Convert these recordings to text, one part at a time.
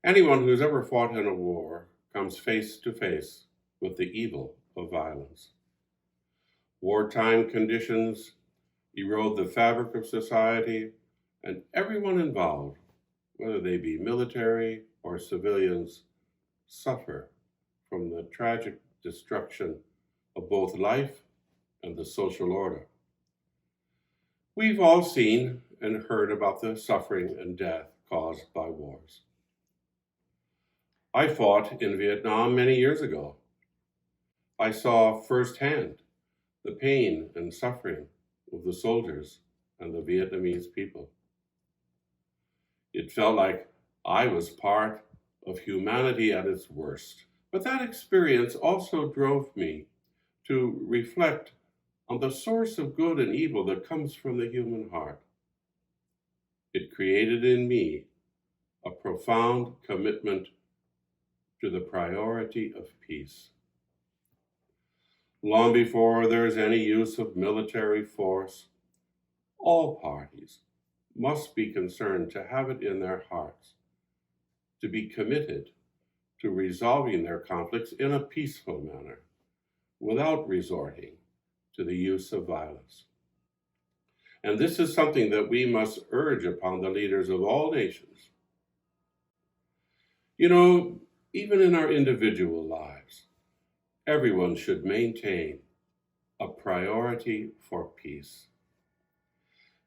Anyone who's ever fought in a war comes face to face with the evil of violence. Wartime conditions erode the fabric of society, and everyone involved, whether they be military or civilians, suffer from the tragic destruction of both life and the social order. We've all seen and heard about the suffering and death caused by wars. I fought in Vietnam many years ago. I saw firsthand the pain and suffering of the soldiers and the Vietnamese people. It felt like I was part of humanity at its worst. But that experience also drove me to reflect on the source of good and evil that comes from the human heart. It created in me a profound commitment to the priority of peace. Long before there is any use of military force, all parties must be concerned to have it in their hearts to be committed to resolving their conflicts in a peaceful manner without resorting to the use of violence. And this is something that we must urge upon the leaders of all nations. You know, even in our individual lives, everyone should maintain a priority for peace.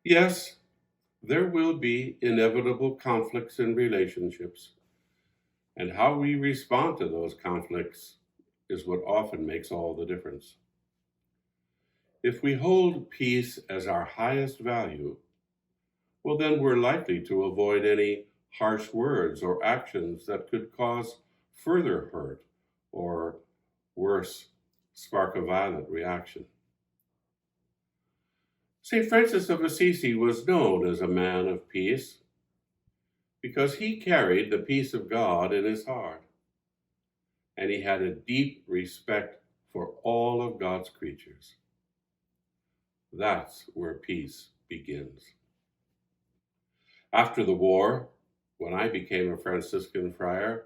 Yes, there will be inevitable conflicts in relationships, and how we respond to those conflicts is what often makes all the difference. If we hold peace as our highest value, well, then we're likely to avoid any harsh words or actions that could cause further hurt or, worse, spark a violent reaction. St. Francis of Assisi was known as a man of peace because he carried the peace of God in his heart, and he had a deep respect for all of God's creatures. That's where peace begins. After the war, when I became a Franciscan friar,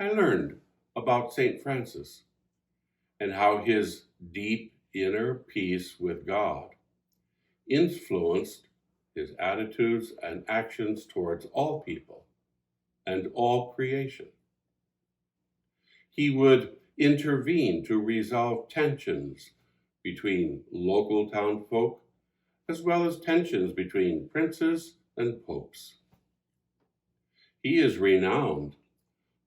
I learned about St. Francis and how his deep inner peace with God influenced his attitudes and actions towards all people and all creation. He would intervene to resolve tensions between local townfolk, as well as tensions between princes and popes. He is renowned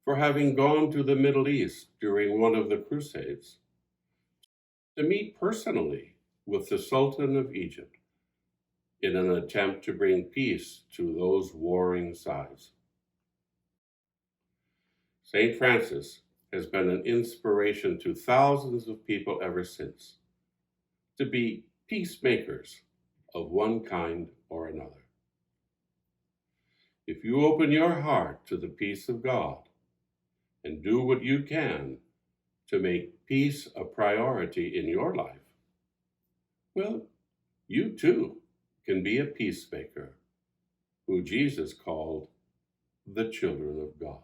for having gone to the Middle East during one of the Crusades to meet personally with the Sultan of Egypt in an attempt to bring peace to those warring sides. St. Francis has been an inspiration to thousands of people ever since, to be peacemakers of one kind or another. If you open your heart to the peace of God and do what you can to make peace a priority in your life, well, you too can be a peacemaker who Jesus called the children of God.